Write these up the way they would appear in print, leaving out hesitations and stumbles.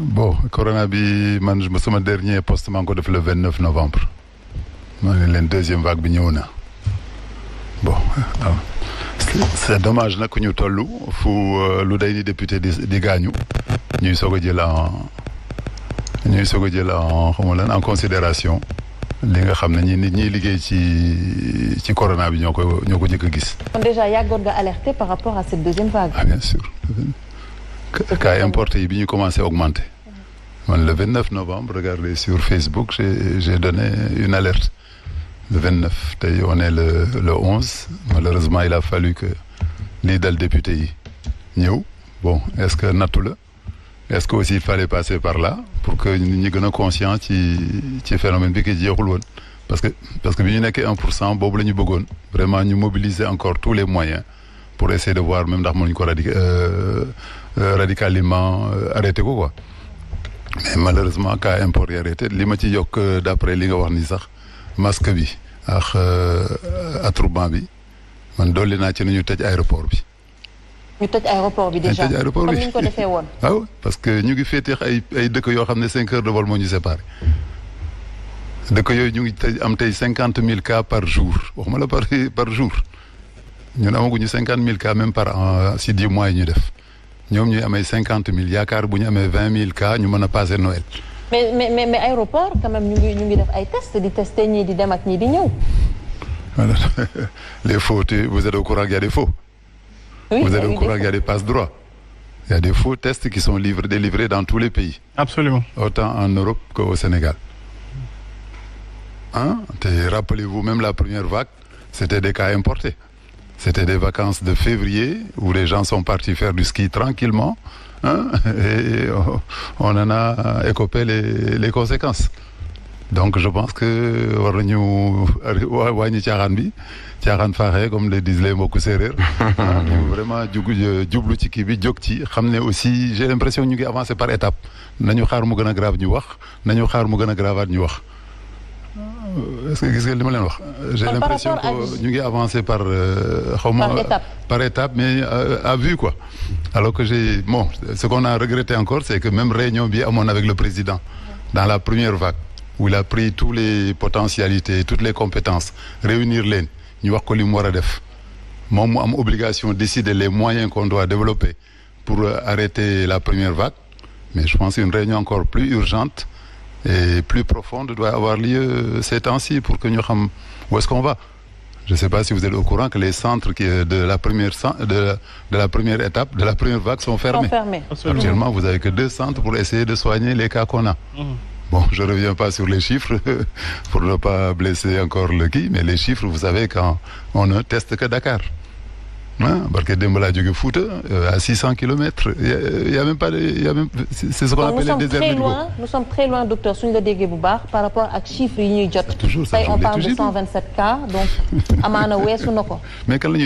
bon corona bi man sama dernier poste maa ngi ko def le 29 novembre maa ngi leen deuxième vague bi ñëw na bon c'est dommage nag ñu toll fu lu day ni député di gaañu ñuy soog a jël en xamu leen en considération li nga xam ne nit ñiy liggéey ci corona bi ñoo ko njëkk a gis. kon déjà yàggoon nga alerté par rapport à cette deuxième vague. Ah bien sûr. cas importés yi bi ñu commencé augmenter. man le 29 novembre regardez sur Facebook j'ai donné une alerte. Le 29 tey on est le 11 malheureusement il a fallu que lii dal député yi ñëw bon est-ce que nattu la est-ce que aussi il fallait passer par là pour que nit ñi gën a conscient ci phénomène bi ki jeexul woon parce que bi ñu nekkee 1% boobu la ñu bëggoon vraiment ñu mobiliser encore tous les moyens pour essayer de voir même ndax mënuñu ko radicalement arrêté ko quoi mais malheureusement cas import yi arrêté li ma ci yokk d'après li nga wax ni sax masque bi ak attroupement bi man dolli naa ci nañu tëj aéroport bi. ñu tëj aéroport bi déjà comme ni ñu ko defee woon. waaw parce que ñu ngi féetee ay dëkk yoo xam ne 5 heures de vol moo ñu séparé dëkk yooyu ñu ngi am tey 50 000 cas par jour waxuma la par jour ñun amaguñu 50 000 cas même par an si 10 mois yi ñu def ñoom ñuy amee 50 000 yaakaar bu ñu amee 20 000 cas ñu mën a passer Noël. mais aéroport quand même ñu ngi def ay tests di tester ñii di dem ak ñii di ñëw. voilà les faux vous êtes au courant qu'il y a des faux. Oui, vous êtes au courant qu'il y a des passe-droits. Il y a des faux tests qui sont délivrés dans tous les pays. Absolument. Autant en Europe qu'au Sénégal. Rappelez-vous, même la première vague, c'était des cas importés. C'était des vacances de février où les gens sont partis faire du ski tranquillement. Et on en a écopé les conséquences. Donc je pense que war nañu wàññi caaxaan faaxee comme le disent les mbokku séeréer. ñu vraiment jublu ci kii bi jóg ci xam ne aussi j'ai l'impression ñu ngi avancer par étape nañu xaar mu gën a grave ñu wax nañu xaar mu gën a gravaat ñu wax. est-ce que gis nga li ma leen wax. j'ai l'impression que ñu ngi avancer par par étape mais à vue quoi. alors que ce qu'on a regretté encore c'est que même réunion bi amoon avec le président dans la première vague. où il a pris toutes les potentialités toutes les compétences réunir leen ñu wax ko li mu war a def moom mu am obligation décider les moyens qu'on doit développer pour arrêter la première vague mais je pense qu'une réunion encore plus urgente et plus profonde doit avoir lieu ces temps-ci pour que ñu xam où est-ce qu'on va. Je ne sais pas si vous êtes au courant que les centres de la première étape de la première vague sont fermés. Actuellement vous avez que 2 centres pour essayer de soigner les cas qu'on a. Bon, je reviens pas sur les chiffres pour ne pas blesser encore le qui, mais les chiffres, vous savez, quand on ne teste que Dakar. Parce que Demba laa jóge Fouta à 600 kilomètres, il y a même pas, c'est ce qu'on appelle les déserts médicaux. Nous sommes très loin, docteur, suñu la déggee bu baax par rapport ak chiffres yi ñuy jot. Toujours ça, on parle de 127 cas, donc amaana weesu na ko. Mais kan la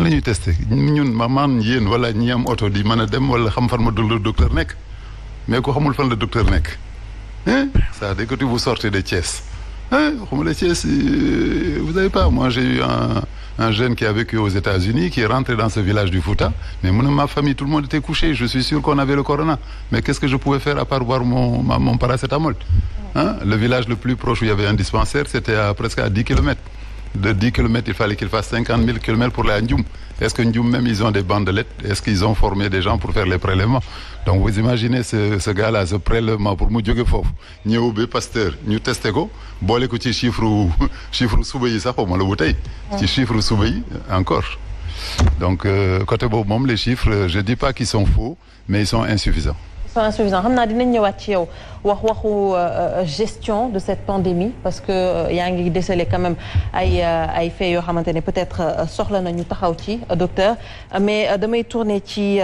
ñuy testé ñun man yéen wala ñi am oto di mën a dem wala xam fan ma docteur nekk. mais ko xamul fan la docteur nekk ça dès que vous sortez de Thiès xamul la Thiès vous savez pas moi j'ai eu un jeune qui a vécu aux États-Unis qui est rentré dans ce village du Fouta mais ma famille tout le monde était couché je suis sûr qu'on avait le corona mais qu'est-ce que je pouvais faire à part boire mon paracétamol le village le plus proche où il y avait un dispensaire c'était presque à 10 kilomètres de 10 kilomètres il fallait qu'il fasse 50 000 kilomètres pour aller à Ndioum. Est-ce que Ndioum même ils ont des bandelettes? Est-ce qu'ils ont formé des gens pour faire les prélèvements? Donc vous imaginez ce gars-là ce prélèvement pour mu jóge foofu ñëw ba Pasteur ñu testé ko boole ko ci chiffre suba yi sax xawma la bu tey ci chiffre suba yi encore donc côté boobu moom les chiffres je dis pas qu'ils sont faux mais ils sont insuffisants. Insuffisant xam naa dinañ ñëwaat ci yow waxu gestion de cette pandémie parce que yaa ngi déceler quand même ay faits yoo xamante ne peut-être soxla nañu taxaw ci docteur mais damay tourner ci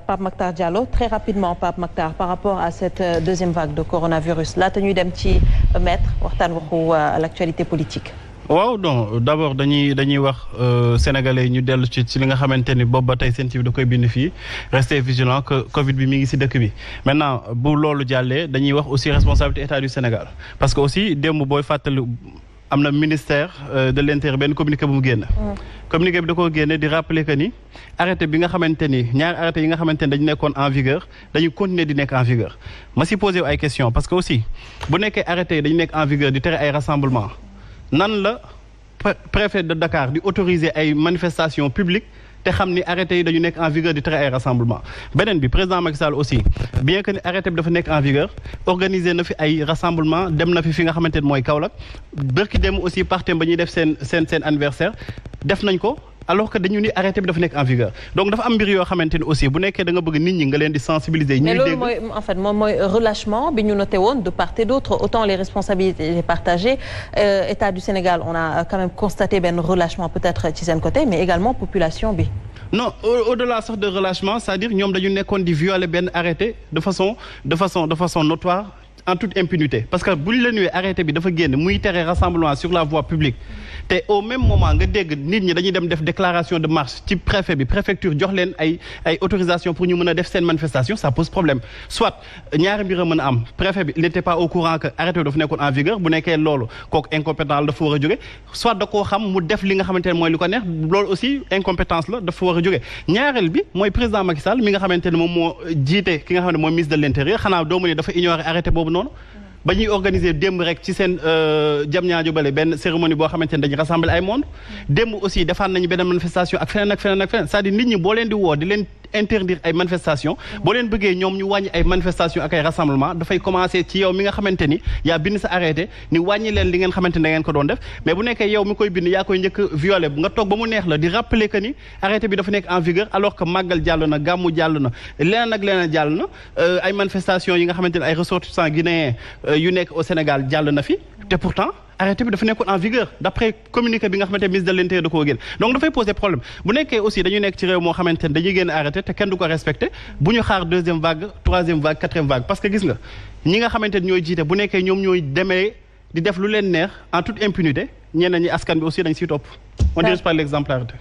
Pape Makhtar Diallo très rapidement Pape Makhtar par rapport à cette deuxième vague de coronavirus laata ñuy dem ci maître waxtaan waxu l'actualité politique. waaw non d'abord dañuy wax sénégalais ñu dellu ci li nga xamante ni boobu ba tey seen TV da koy bind fii restez vigilant que Covid bi mi ngi si dëkk bi maintenant bu loolu jàllee dañuy wax aussi responsabilité état du Sénégal parce que aussi démb booy fàttali am na ministère de l'intérieur benn communiqué bu mu génn. communiqué bi da koo génne di rappeler que ni arrêté bi nga xamante ni ñaari arrêté yi nga xamante ni dañu nekkoon en vigueur dañu continuer di nekk en vigueur ma si posé ay questions parce que aussi bu nekkee arrêté yi dañu nekk en vigueur di tere ay rassemblement nan la préfet de Dakar di autoriser ay manifestations publiques te xam ni arrêté yi dañu nekk en vigueur di tere ay rassemblement beneen bi président Macky Sall aussi bien que ni arrêté bi dafa nekk en vigueur organiser na fi ay rassemblement dem na fi nga xamante ni mooy Kaolack bërki dem aussi partem ba ñuy def seen anniversaire def nañ ko alors que dañu ni arrêté bi dafa nekk en vigueur donc dafa am mbir yoo xamante ni aussi bu nekkee da nga bëgg nit ñi nga leen di sensibiliser. mais loolu mooy en fait moom mooy relâchement bi ñu noté woon de part et d'autre autant les responsabilités partagées État du Sénégal on a quand même constaté benn relâchement peut-être ci seen côté mais également population bi. non au-delà sax de relâchement c'est-à-dire ñoom dañu nekkoon di violer benn arrêté de façon notoire en toute impunité parce que bu ñu la nuyee arrêté bi dafa génn muy tere rassemblement sur la voie publique te au même moment nga dégg nit ñi dañuy dem def déclaration de marche ci préfet bi préfecture jox leen ay autorisation pour ñu mën a def seen manifestation ça pose problème soit ñaari mbir a mën a am préfet bi il n'était pas au courant que arrêté bi dafa nekkoon en vigueur bu nekkee loolu kooku incompétent la dafa war a jóge soit da koo xam mu def li nga xamante ne mooy li ko neex loolu aussi incompétence la dafa war a jóge ñaareel bi mooy président Macky Sall mi nga xamante ne moom moo jiite ki nga xam ne mooy ministre de l'intérieur xanaa doomu ne dafa ignorer arrêté boobu noonu ba ñuy organiser démb rek ci seen jam ñaajo bale benn cérémonie boo xamante ne dañu rassembler ay monde démb aussi defaan nañu benn manifestation ak feneen c'est-à-dire nit ñi boo leen di woo di leen interdire ay manifestation boo leen bëggee ñoom ñu wàññi ay manifestation ak ay rassemblement dafay commencer ci yow mi nga xamante ni yaa bind sa arrêté ni wàññi leen li ngeen xamante ne da ngeen ko doon def mais bu nekkee yow mi koy bind yaa koy njëkk violé nga toog ba mu neex la di rappeler que ni arrêté bi dafa nekk en vigueur alors que màggal jàll na gàmmu jàll na leneen ak leneen jàll na ay manifestation yi nga xamante ne ay ressortissants guinéens yu nekk au Sénégal jàll na fi te pourtant arrêté bi dafa nekkoon en vigueur d'après communiqué bi nga xamante ne ministre de l'intérieur da koo génn donc dafay poser problème bu nekkee aussi dañu nekk ci réew moo xamante ne dañuy génn arrêté te kenn du ko respecté bu ñu xaar deuxième vague troisième vague quatrième vague parce que gis nga ñi nga xamante ne ñooy jiite bu nekkee ñoom ñooy demee di def lu leen neex en toute impunité ñeneen ñi askan bi aussi dañ siy topp on dirait pas l'exemplarité.